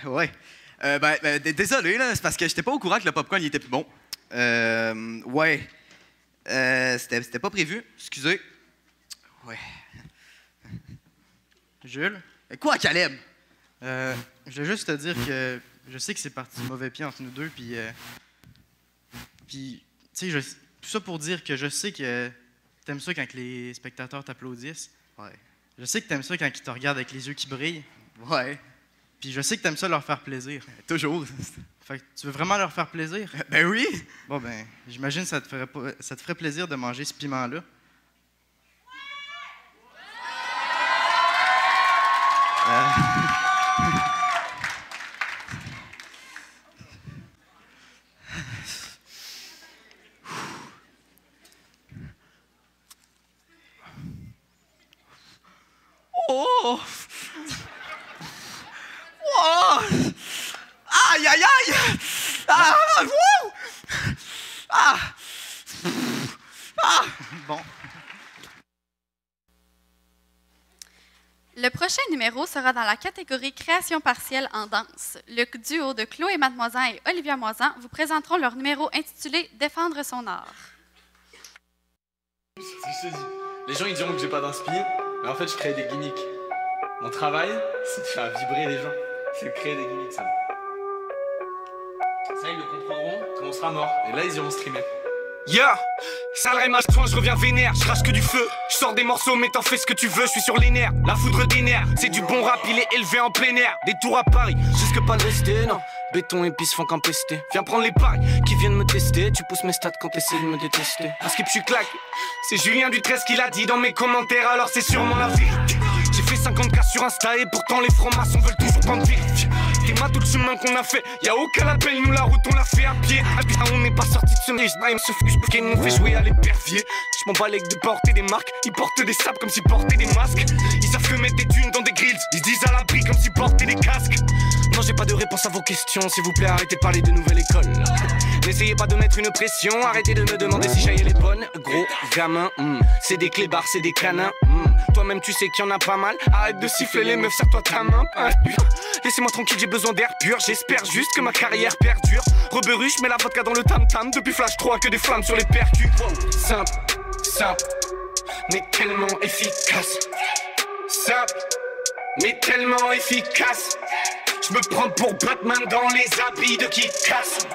Ouais. Désolé, là, c'est parce que j'étais pas au courant que le popcorn il était plus bon. Ouais. C'était pas prévu. Excusez. Ouais. Jules? Quoi, Caleb? Je veux juste te dire que je sais que c'est parti du mauvais pied entre nous deux, puis tu sais, tout ça pour dire que je sais que t'aimes ça quand les spectateurs t'applaudissent. Ouais. Je sais que t'aimes ça quand ils te regardent avec les yeux qui brillent. Ouais. Puis je sais que t'aimes ça leur faire plaisir. Toujours. Fait que tu veux vraiment leur faire plaisir? Ben oui. Bon, ben, j'imagine que ça te ferait plaisir de manger ce piment-là. Oh! Oh! Aïe, aïe, aïe! Ah! Wouh! Ah! Ah! Bon. Le prochain numéro sera dans la catégorie création partielle en danse. Le duo de Chloé Mademoisin et Olivia Moisan vous présenteront leur numéro intitulé « Défendre son art ». C'est ce que je te dis. Les gens ils diront que j'ai pas d'inspi, mais en fait je crée des gimmicks. Mon travail, c'est de faire vibrer les gens. C'est de créer des gimmicks, ça. Ça, ils le comprendront quand on sera mort. Et là, ils iront streamer. Yeah, sale rémage, je reviens vénère, je crache que du feu. Je sors des morceaux, mais t'en fais ce que tu veux, je suis sur les nerfs. La foudre des nerfs, c'est du bon rap, il est élevé en plein air. Des tours à Paris, jusque pas de rester, non. Béton et pisse font qu'empester. Viens prendre les paris qui viennent me tester. Tu pousses mes stats quand t'essaies de me détester. À skip, je suis claqué. C'est Julien Dutresse qui l'a dit dans mes commentaires, alors c'est sûrement la vérité. J'ai fait 50K sur Insta et pourtant les francs-maçons veulent toujours pas me vérifier. T'es ma tout le chemin qu'on a fait, y'a aucun appel, nous la route on l'a fait à pied. Ah putain, on n'est pas sorti de ce nez, ce f*** nous fait jouer à l'épervier. Je m'en bats les de porter des marques, ils portent des sables comme s'ils portaient des masques. Ils savent que mettre des thunes dans des grilles, ils se disent à l'abri comme s'ils portaient des casques. Non, j'ai pas de réponse à vos questions, s'il vous plaît, arrêtez de parler de nouvelle école. N'essayez pas de mettre une pression, arrêtez de me demander si j'aille les bonnes. Gros gamin, c'est des clébards, c'est des canins. Toi-même tu sais qu'il y en a pas mal. Arrête de siffler les meufs, serre-toi ta main. Laissez-moi tranquille, j'ai besoin d'air pur. J'espère juste que ma carrière perdure. Reberu, je mets la vodka dans le tam-tam. Depuis Flash 3 que des flammes sur les percus. Simple, simple, mais tellement efficace. Simple, mais tellement efficace. Je me prends pour Batman dans les habits de qui casse.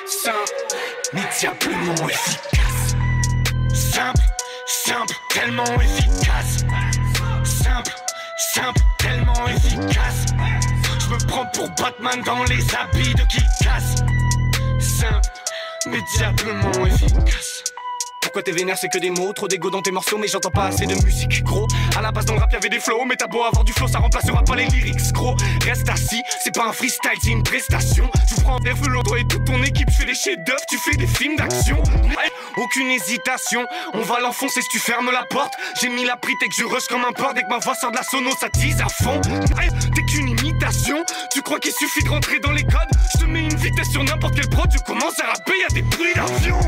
Simple, mais diablement efficace. Simple, simple, tellement efficace. Simple, simple, tellement efficace. Je me prends pour Batman dans les habits de qui casse. Simple, mais diablement efficace. Pourquoi t'es vénère, c'est que des mots, trop d'égo dans tes morceaux, mais j'entends pas assez de musique, gros. À la base dans le rap y'avait des flows, mais t'as beau avoir du flow, ça remplacera pas les lyrics, gros. Reste assis, c'est pas un freestyle, c'est une prestation. Tu prends des feux, toi et toute ton équipe, je fais des chefs-d'œuvre, tu fais des films d'action. Aucune hésitation, on va l'enfoncer si tu fermes la porte. J'ai mis la prite et que je rush comme un porc, dès que ma voix sort de la sono, ça tease à fond. T'es qu'une imitation, tu crois qu'il suffit de rentrer dans les codes. Je te mets une vitesse sur n'importe quel prod, tu commences à rapper, y'a des bruits d'avion.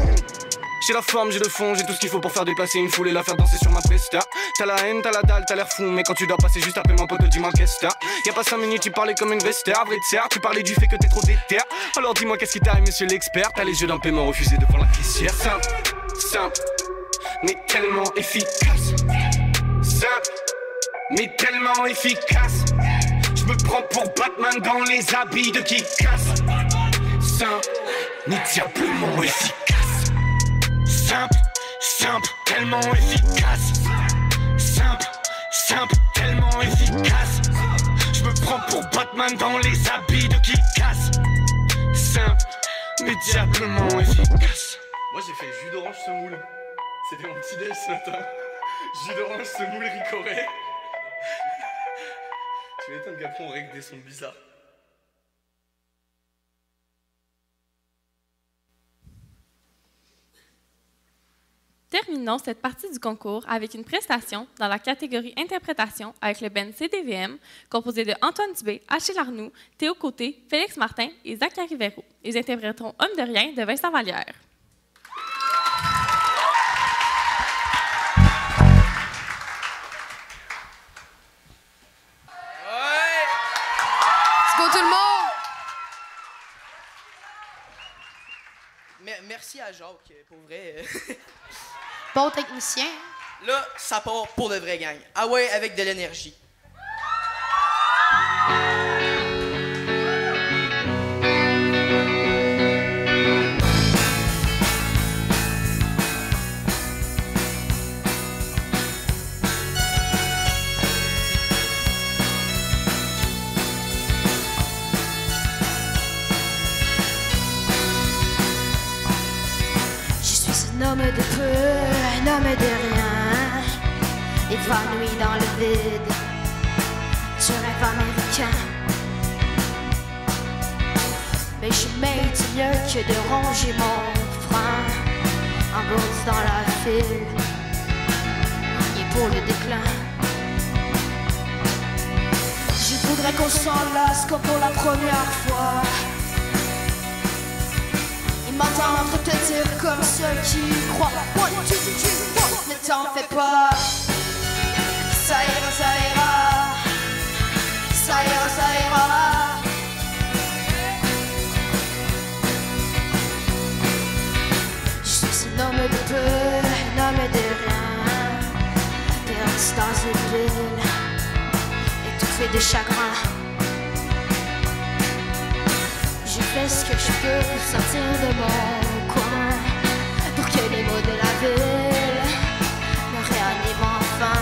J'ai la forme, j'ai le fond, j'ai tout ce qu'il faut pour faire déplacer une foule et la faire danser sur ma presta. T'as la haine, t'as la dalle, t'as l'air fou, mais quand tu dois passer juste après mon pote, dis-moi qu'est-ce que t'as. Y'a pas 5 minutes, tu parlais comme une vestiaire, vrai de serre, tu parlais du fait que t'es trop déter. Alors dis-moi qu'est-ce qui t'arrive, monsieur l'expert. T'as les yeux d'un paiement refusé devant la caissière. Simple, simple, mais tellement efficace. Simple, mais tellement efficace. Je me prends pour Batman dans les habits de qui casse. Simple, mais diablement efficace. Simple, simple, tellement efficace. Simple, simple, tellement efficace. Je me prends pour Batman dans les habits de qui casse. Simple, mais diablement efficace. Moi j'ai fait jus d'orange semoule. C'était mon petit déj ce matin. Jus d'orange semoule ricoré. Tu m'étonnes qu'après on règle des sons bizarres. Terminons cette partie du concours avec une prestation dans la catégorie interprétation avec le band CDVM, composé de Antoine Dubé, Achille Arnoux, Théo Côté, Félix Martin et Zachary Véro. Ils interpréteront Homme de rien de Vincent Vallière. Let's tout le monde! Merci à Jacques, pour vrai. Bon technicien. Là, ça part pour de vrai, gang. Ah ouais, avec de l'énergie. Un homme de peu, un homme de rien, évanoui dans le vide, du rêve américain. Mais je mérite mieux que de ronger mon frein en bourse dans la file, et pour le déclin. Je voudrais qu'on s'enlace comme pour la première fois, m'entendre te dire comme ceux qui croient. One, two, three, four. Ne t'en fais pas, ça ira, ça ira, ça ira, ça ira. Je suis un homme de peu, un homme de rien, perdu dans une ville, étouffé de chagrin. Je fais ce que je peux pour sortir de mon coin, pour que les mots de la ville me réaniment enfin.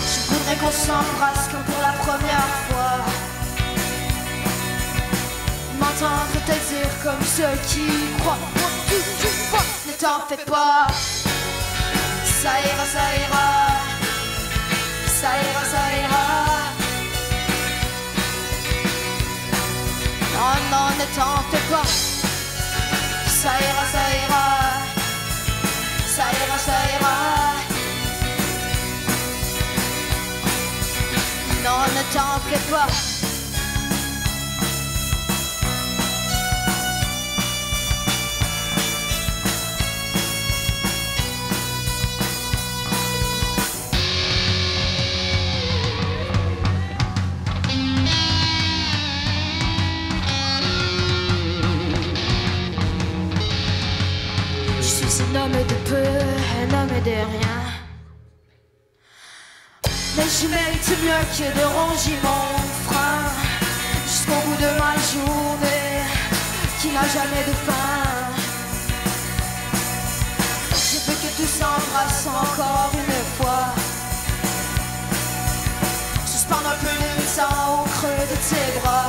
Je voudrais qu'on s'embrasse comme pour la première fois, m'entendre te dire comme ceux qui croient. Ne t'en fais pas, ça ira, ça ira, ça ira, ça ira. Oh non, ne t'en fais pas, ça ira, ça ira, ça ira, ça ira. Non, ne t'en fais pas. Un homme de peu, un homme de rien. Mais je mérite mieux que de ronger mon frein jusqu'au bout de ma journée qui n'a jamais de fin. Je veux que tout s'embrasse encore une fois, suspendre un peu le temps au creux de tes bras,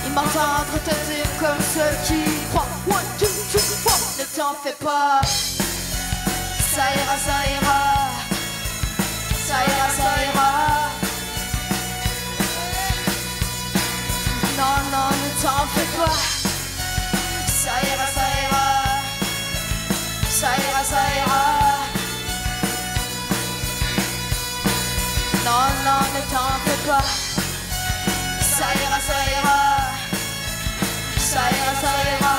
et m'entendre te dire comme ceux qui croient. One, two, three, four. Ne t'en fais pas, ça ira, ça ira, ça ira, ça ira. Non, non, ne t'en fais pas, ça ira, ça ira, ça ira, ça ira. Non, non, ne t'en fais pas, ça ira, ça ira, ça ira, ça ira.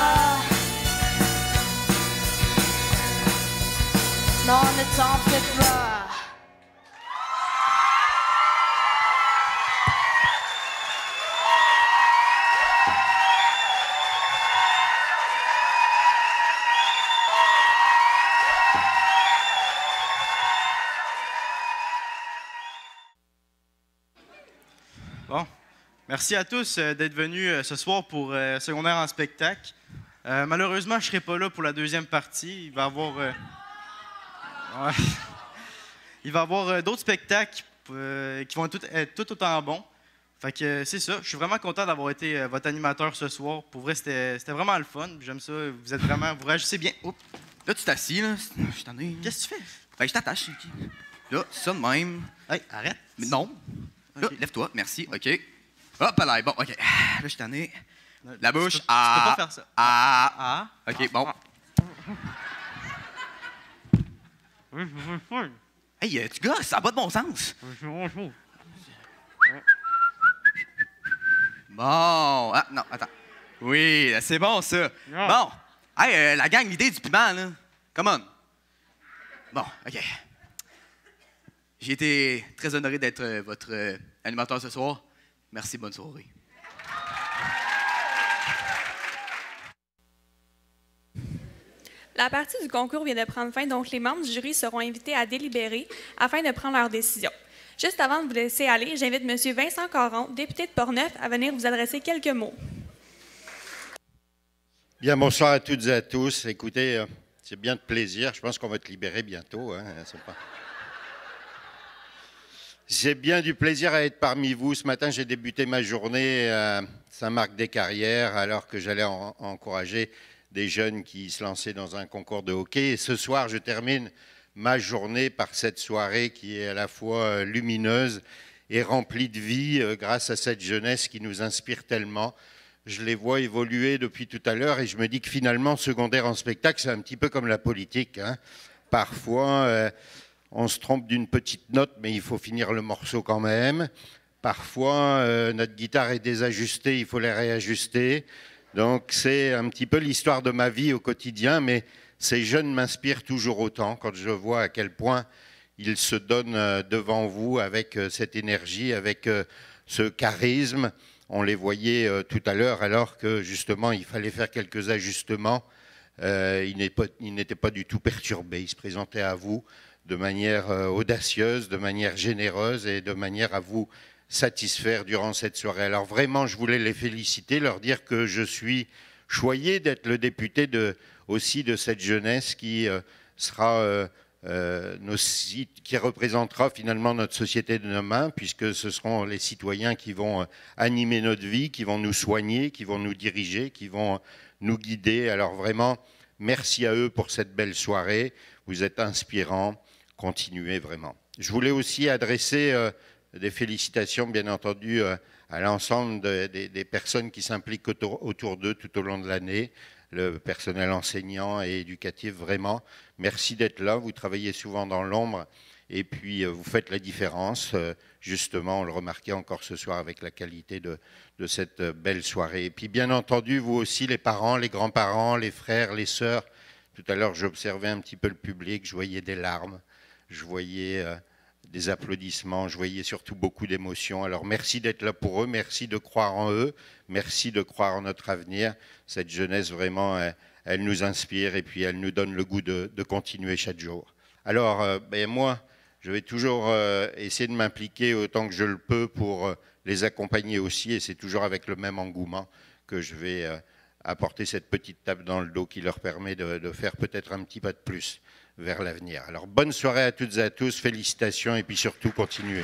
Non, ne t'en fais pas. Bon, merci à tous d'être venus ce soir pour Secondaire en spectacle. Malheureusement, je ne serai pas là pour la deuxième partie. Il va y avoir... ouais. Il va y avoir d'autres spectacles qui vont être tout autant bons. Fait que c'est ça. Je suis vraiment content d'avoir été votre animateur ce soir. Pour vrai, c'était vraiment le fun. J'aime ça. Vous êtes vraiment... Vous réagissez bien. Oups. Là, tu t'assis, là. Je t'en ai. Qu'est-ce que tu fais? Ben, je t'attache. Là, ça de même. Hey, arrête. Mais non. Là, Okay. lève-toi. Merci. OK. Hop là. Bon, OK. Là, je t'en ai. La bouche. Tu peux pas faire ça. Ah. OK, bon. Hey, tu gosses, ça n'a pas de bon sens. Bon. Ah, non, attends. Oui, c'est bon, ça. Bon. Hey, la gang, l'idée du piment, là. Come on. Bon, OK. J'ai été très honoré d'être votre animateur ce soir. Merci, bonne soirée. La partie du concours vient de prendre fin, donc les membres du jury seront invités à délibérer afin de prendre leur décision. Juste avant de vous laisser aller, j'invite M. Vincent Caron, député de Portneuf, à venir vous adresser quelques mots. Bien, bonsoir à toutes et à tous. Écoutez, c'est bien de plaisir. Je pense qu'on va te libérer bientôt. Hein, J'ai bien du plaisir à être parmi vous. Ce matin, j'ai débuté ma journée à Saint-Marc-des-Carrières alors que j'allais encourager des jeunes qui se lançaient dans un concours de hockey. Et ce soir, je termine ma journée par cette soirée qui est à la fois lumineuse et remplie de vie grâce à cette jeunesse qui nous inspire tellement. Je les vois évoluer depuis tout à l'heure et je me dis que finalement, secondaire en spectacle, c'est un petit peu comme la politique. Hein. Parfois, on se trompe d'une petite note, mais il faut finir le morceau quand même. Parfois, notre guitare est désajustée, il faut la réajuster. Donc, c'est un petit peu l'histoire de ma vie au quotidien, mais ces jeunes m'inspirent toujours autant quand je vois à quel point ils se donnent devant vous avec cette énergie, avec ce charisme. On les voyait tout à l'heure alors que justement il fallait faire quelques ajustements. Ils n'étaient pas du tout perturbés. Ils se présentaient à vous de manière audacieuse, de manière généreuse et de manière à vous satisfaire durant cette soirée. Alors vraiment, je voulais les féliciter, leur dire que je suis choyé d'être le député aussi de cette jeunesse qui sera qui représentera finalement notre société de demain, puisque ce seront les citoyens qui vont animer notre vie, qui vont nous soigner, qui vont nous diriger, qui vont nous guider. Alors vraiment, merci à eux pour cette belle soirée. Vous êtes inspirants. Continuez vraiment. Je voulais aussi adresser des félicitations, bien entendu, à l'ensemble des personnes qui s'impliquent autour d'eux tout au long de l'année, le personnel enseignant et éducatif, vraiment. Merci d'être là, vous travaillez souvent dans l'ombre et puis vous faites la différence. Justement, on le remarquait encore ce soir avec la qualité de cette belle soirée. Et puis bien entendu, vous aussi, les parents, les grands-parents, les frères, les sœurs. Tout à l'heure, j'observais un petit peu le public, je voyais des larmes, je voyais des applaudissements, je voyais surtout beaucoup d'émotions. Alors merci d'être là pour eux, merci de croire en eux, merci de croire en notre avenir. Cette jeunesse, vraiment, elle nous inspire et puis elle nous donne le goût de continuer chaque jour. Alors, moi, je vais toujours essayer de m'impliquer autant que je le peux pour les accompagner aussi, et c'est toujours avec le même engouement que je vais apporter cette petite tape dans le dos qui leur permet de faire peut-être un petit pas de plus vers l'avenir. Alors, bonne soirée à toutes et à tous, félicitations et puis surtout, continuez.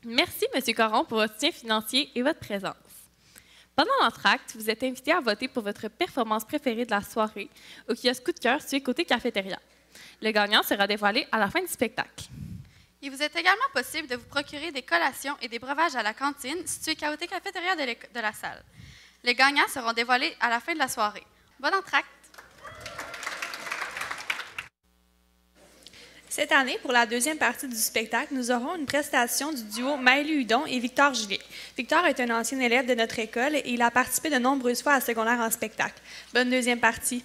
Merci, M. Caron, pour votre soutien financier et votre présence. Pendant l'entracte, vous êtes invité à voter pour votre performance préférée de la soirée au kiosque Coup de cœur situé côté cafétéria. Le gagnant sera dévoilé à la fin du spectacle. Il vous est également possible de vous procurer des collations et des breuvages à la cantine située côté cafétéria de la salle. Les gagnants seront dévoilés à la fin de la soirée. Bon entracte! Cette année, pour la deuxième partie du spectacle, nous aurons une prestation du duo Maëlie Hudon et Victor Juliet. Victor est un ancien élève de notre école et il a participé de nombreuses fois à secondaire en spectacle. Bonne deuxième partie.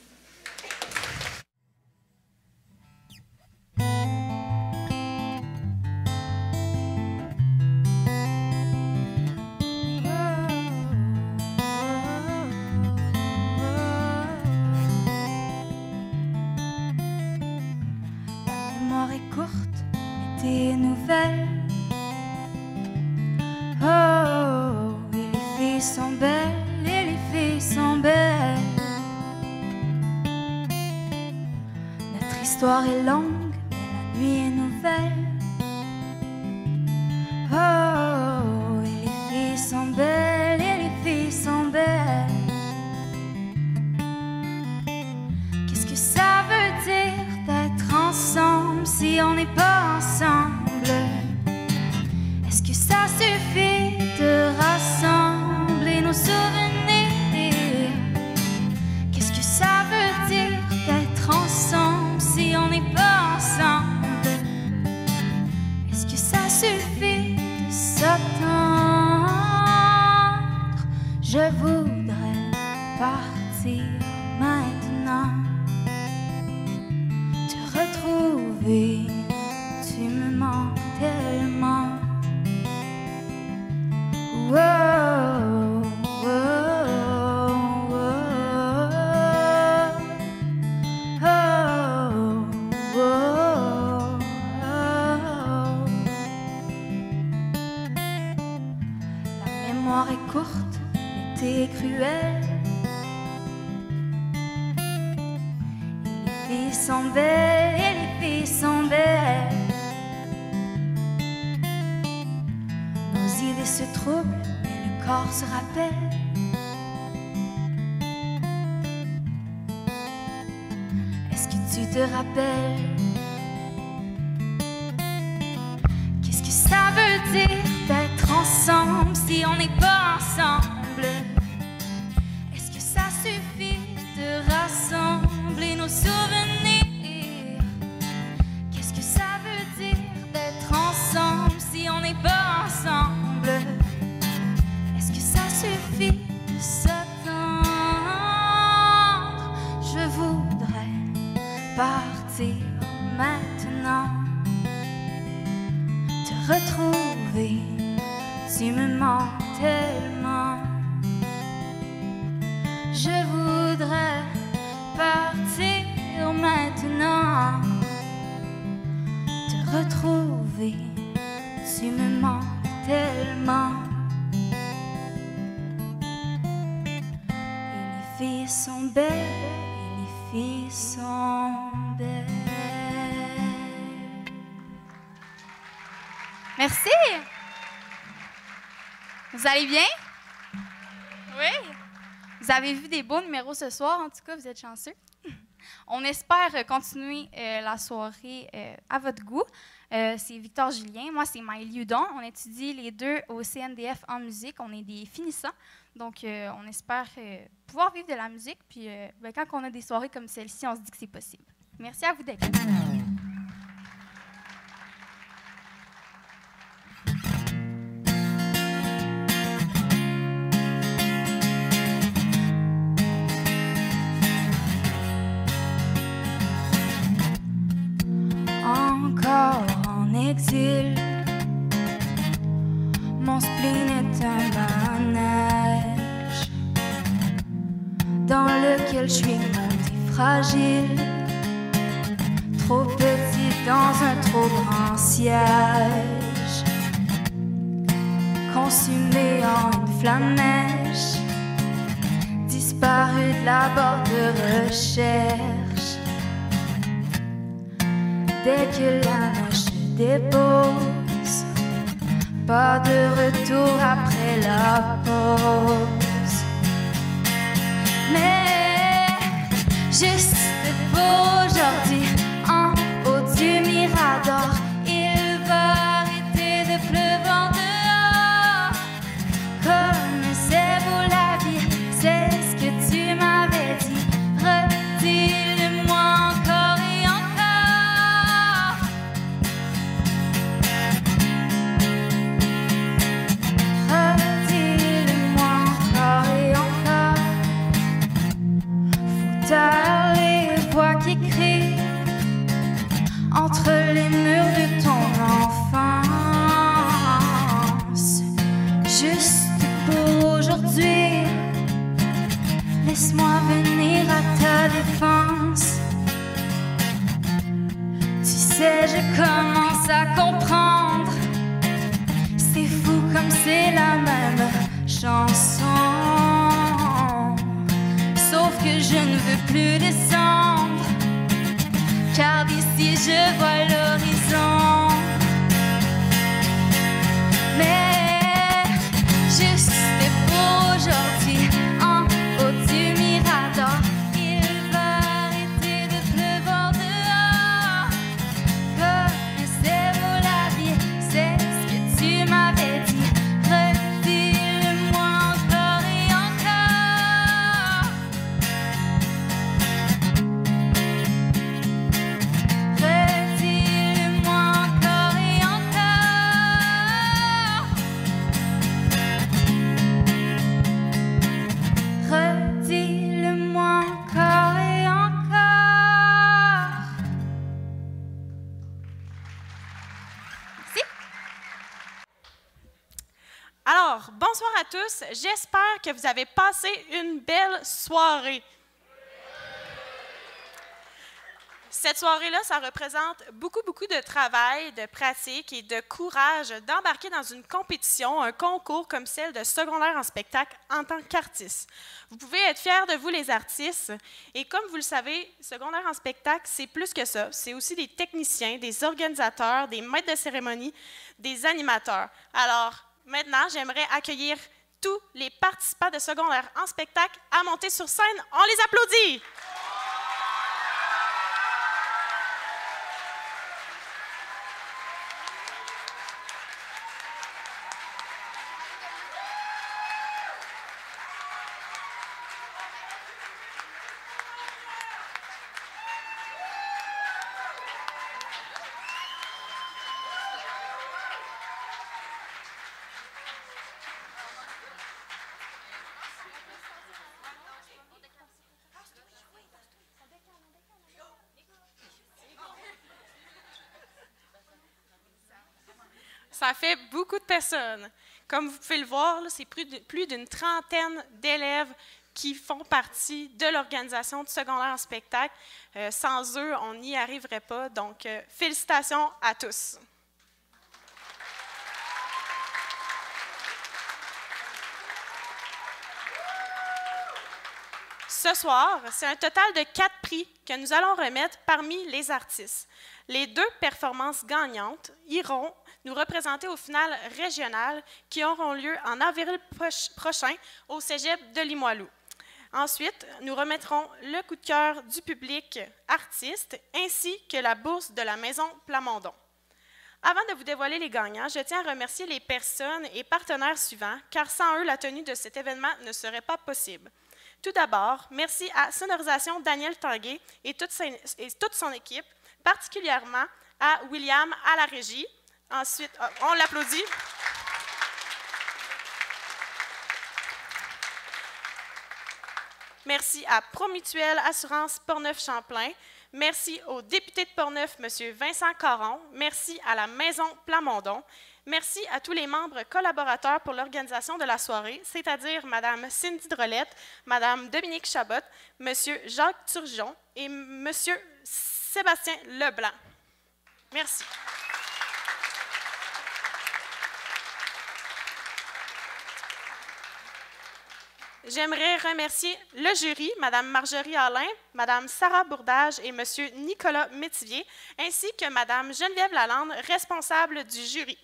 L'histoire est longue, mais la nuit est nouvelle. Oh, et les filles sont belles, et les filles sont belles. Qu'est-ce que ça veut dire d'être ensemble si on n'est pas ensemble? Est-ce que ça suffit de rassembler nos souvenirs? Qu'est-ce que ça veut dire d'être ensemble si on n'est pas ensemble? Est-ce que ça suffit de s'attendre? Je voudrais partir maintenant. filles sont belles et les filles sont belles. Nos idées se troublent et le corps se rappelle. Est-ce que tu te rappelles? Qu'est-ce que ça veut dire d'être ensemble si on n'est pas ensemble? Est-ce que ça suffit de rassembler nos souvenirs? Qu'est-ce que ça veut dire d'être ensemble si on n'est pas ensemble? Est-ce que ça suffit de s'attendre? Je voudrais partir maintenant, te retrouver, tu me manques tellement. Je voudrais partir maintenant, te retrouver, tu me manques tellement. Et les filles sont belles, et les filles sont belles. Merci. Vous allez bien? Oui. Vous avez vu des beaux numéros ce soir, en tout cas, vous êtes chanceux. On espère continuer la soirée à votre goût. C'est Victor Julien, moi c'est Maëlie Hudon. On étudie les deux au CNDF en musique. On est des finissants, donc on espère pouvoir vivre de la musique. Puis quand on a des soirées comme celle-ci, on se dit que c'est possible. Merci à vous d'être là. Encore en exil, mon spleen est un manège dans lequel je suis montée fragile, trop petite dans un trop grand siège, consumée en une flammèche, disparue de la barre de recherche. Dès que la neige se dépose, pas de retour après la pause. Mais juste pour aujourd'hui, en haut du Mirador, il va arrêter de pleuvoir dehors. Comme c'est beau la vie, c'est ce que tu m'avais dit. Redis-le-moi encore et encore. Redis-le-moi encore et encore. Faut taire les voix qui crient entre les murs de ton enfance. Juste pour aujourd'hui, laisse-moi venir à ta défense. Tu sais, je commence à comprendre. C'est fou comme c'est la même chanson. Sauf que je ne veux plus descendre, car d'ici je vois l'horizon. Mais juste pour aujourd'hui, en haut du Mirador, il va arrêter de pleuvoir dehors. Comme c'est beau la vie, c'est ce que tu m'avais dit. Redis-le-moi encore et encore. Redis-le-moi encore et encore. Redis-le-moi encore et encore. Merci. Alors, bonsoir à tous. J'espère que vous avez passé une belle soirée. Cette soirée-là, ça représente beaucoup de travail, de pratique et de courage d'embarquer dans une compétition, un concours comme celle de secondaire en spectacle en tant qu'artiste. Vous pouvez être fiers de vous, les artistes. Et comme vous le savez, secondaire en spectacle, c'est plus que ça. C'est aussi des techniciens, des organisateurs, des maîtres de cérémonie, des animateurs. Alors, maintenant, j'aimerais accueillir tous les participants de secondaire en spectacle à monter sur scène. On les applaudit! Ça fait beaucoup de personnes. Comme vous pouvez le voir, c'est plus d'une trentaine d'élèves qui font partie de l'organisation du secondaire en spectacle. Sans eux, on n'y arriverait pas. Donc, félicitations à tous. Ce soir, c'est un total de 4 prix que nous allons remettre parmi les artistes. Les 2 performances gagnantes iront nous représenter au final régional qui auront lieu en avril prochain au Cégep de Limoilou. Ensuite, nous remettrons le coup de cœur du public artiste ainsi que la bourse de la Maison Plamondon. Avant de vous dévoiler les gagnants, je tiens à remercier les personnes et partenaires suivants, car sans eux, la tenue de cet événement ne serait pas possible. Tout d'abord, merci à Sonorisation Daniel Tanguay et toute son équipe, particulièrement à William à la régie. Ensuite, on l'applaudit. Merci à Promutuelle Assurance Portneuf-Champlain. Merci au député de Portneuf, M. Vincent Caron. Merci à la Maison Plamondon. Merci à tous les membres collaborateurs pour l'organisation de la soirée, c'est-à-dire Mme Cindy Drolette, Mme Dominique Chabot, M. Jacques Turgeon et M. Sébastien Leblanc. Merci. J'aimerais remercier le jury, Mme Marjorie Alain, Mme Sarah Bourdage et M. Nicolas Métivier, ainsi que Mme Geneviève Lalande, responsable du jury.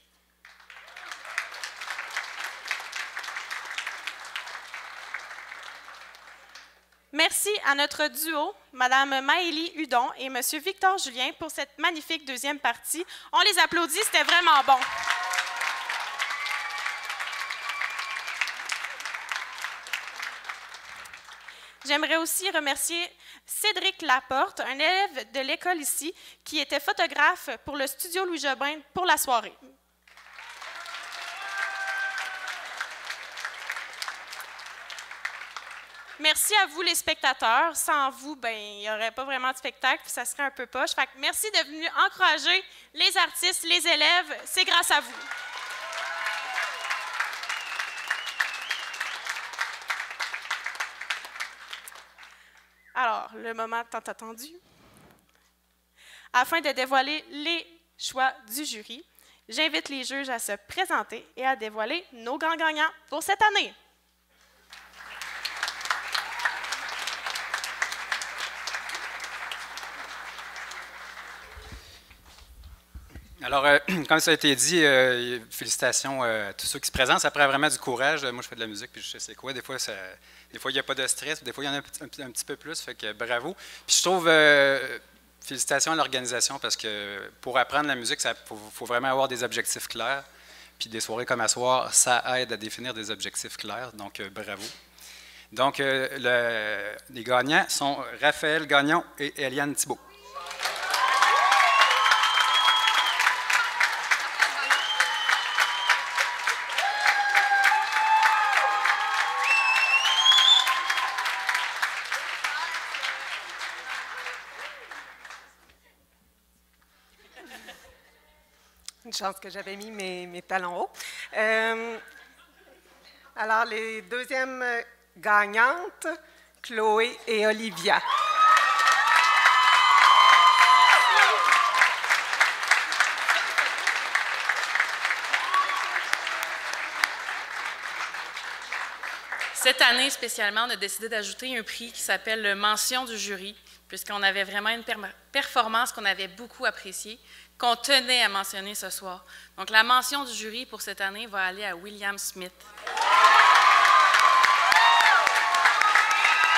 Merci à notre duo, Mme Maëlie Hudon et M. Victor Julien, pour cette magnifique deuxième partie. On les applaudit, c'était vraiment bon. J'aimerais aussi remercier Cédric Laporte, un élève de l'école ici, qui était photographe pour le studio Louis Jobin pour la soirée. Merci à vous, les spectateurs. Sans vous, il n'y aurait pas vraiment de spectacle, puis ça serait un peu poche. Fait que merci de venir encourager les artistes, les élèves. C'est grâce à vous. Alors, le moment tant attendu. Afin de dévoiler les choix du jury, j'invite les juges à se présenter et à dévoiler nos grands gagnants pour cette année. Alors, comme ça a été dit, félicitations à tous ceux qui se présentent. Ça prend vraiment du courage. Moi, je fais de la musique, puis je sais quoi. Des fois, il n'y a pas de stress, des fois, il y en a un petit peu plus. Fait que bravo. Puis je trouve, félicitations à l'organisation, parce que pour apprendre la musique, il faut vraiment avoir des objectifs clairs. Puis des soirées comme à soir, ça aide à définir des objectifs clairs. Donc, bravo. Donc, les gagnants sont Raphaël Gagnon et Eliane Thibault. Une chance que j'avais mis mes talons hauts. Alors, les deuxièmes gagnantes, Chloé et Olivia. Cette année, spécialement, on a décidé d'ajouter un prix qui s'appelle le Mention du jury, puisqu'on avait vraiment une performance qu'on avait beaucoup appréciée, qu'on tenait à mentionner ce soir. Donc, la mention du jury pour cette année va aller à William Smith. Un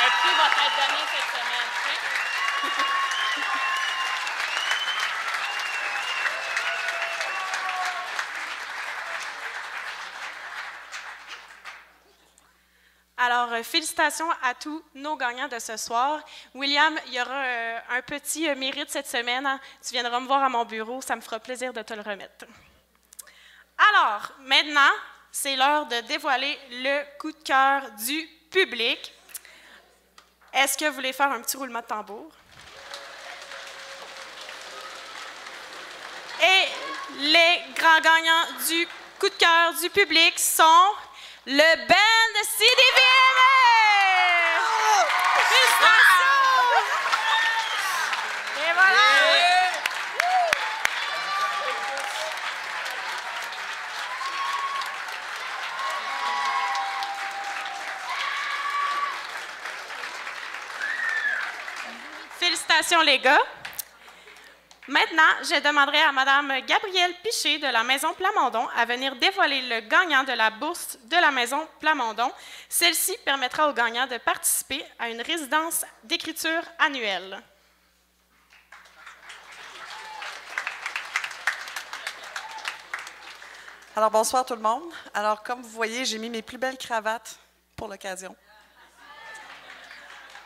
prix va être donné cette semaine. Okay? Alors, félicitations à tous nos gagnants de ce soir. William, il y aura un petit mérite cette semaine. Hein. Tu viendras me voir à mon bureau, ça me fera plaisir de te le remettre. Alors, maintenant, c'est l'heure de dévoiler le coup de cœur du public. Est-ce que vous voulez faire un petit roulement de tambour? Et les grands gagnants du coup de cœur du public sont le band CDVM! Félicitations! Et voilà! Félicitations, les gars. Maintenant, je demanderai à Mme Gabrielle Piché de la Maison Plamondon à venir dévoiler le gagnant de la bourse de la Maison Plamondon. Celle-ci permettra aux gagnants de participer à une résidence d'écriture annuelle. Alors, bonsoir tout le monde. Alors, comme vous voyez, j'ai mis mes plus belles cravates pour l'occasion.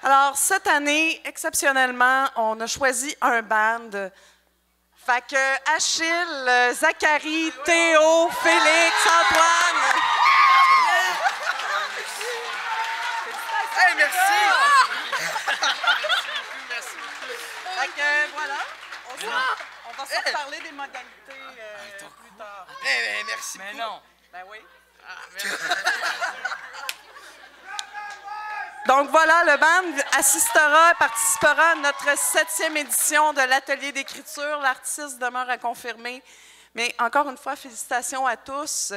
Alors, cette année, exceptionnellement, on a choisi un band. Fait que Achille, Zachary, Théo, Félix, Antoine. Hey, merci! Merci. Fait que voilà, on va se reparler des modalités plus tard. Eh, merci. Mais non. Ben oui. Donc voilà, le band participera à notre 7e édition de l'atelier d'écriture. L'artiste demeure à confirmer. Mais encore une fois, félicitations à tous.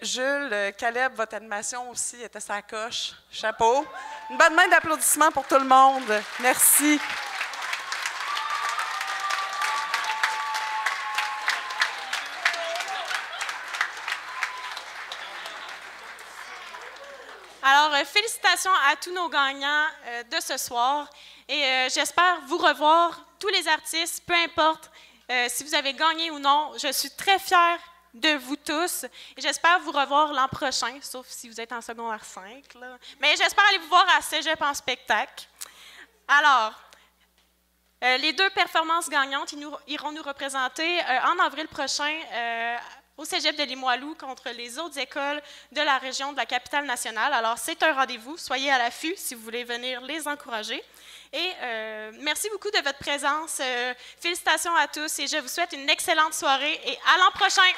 Jules, Caleb, votre animation aussi était sa coche. Chapeau. Une bonne main d'applaudissements pour tout le monde. Merci. Alors, félicitations à tous nos gagnants de ce soir et j'espère vous revoir, tous les artistes, peu importe si vous avez gagné ou non. Je suis très fière de vous tous et j'espère vous revoir l'an prochain, sauf si vous êtes en secondaire 5. Là. Mais j'espère aller vous voir à Cégep en spectacle. Alors, les deux performances gagnantes iront nous représenter en avril prochain au Cégep de Limoilou contre les autres écoles de la région de la Capitale-Nationale. Alors, c'est un rendez-vous. Soyez à l'affût si vous voulez venir les encourager. Et merci beaucoup de votre présence. Félicitations à tous et je vous souhaite une excellente soirée et à l'an prochain.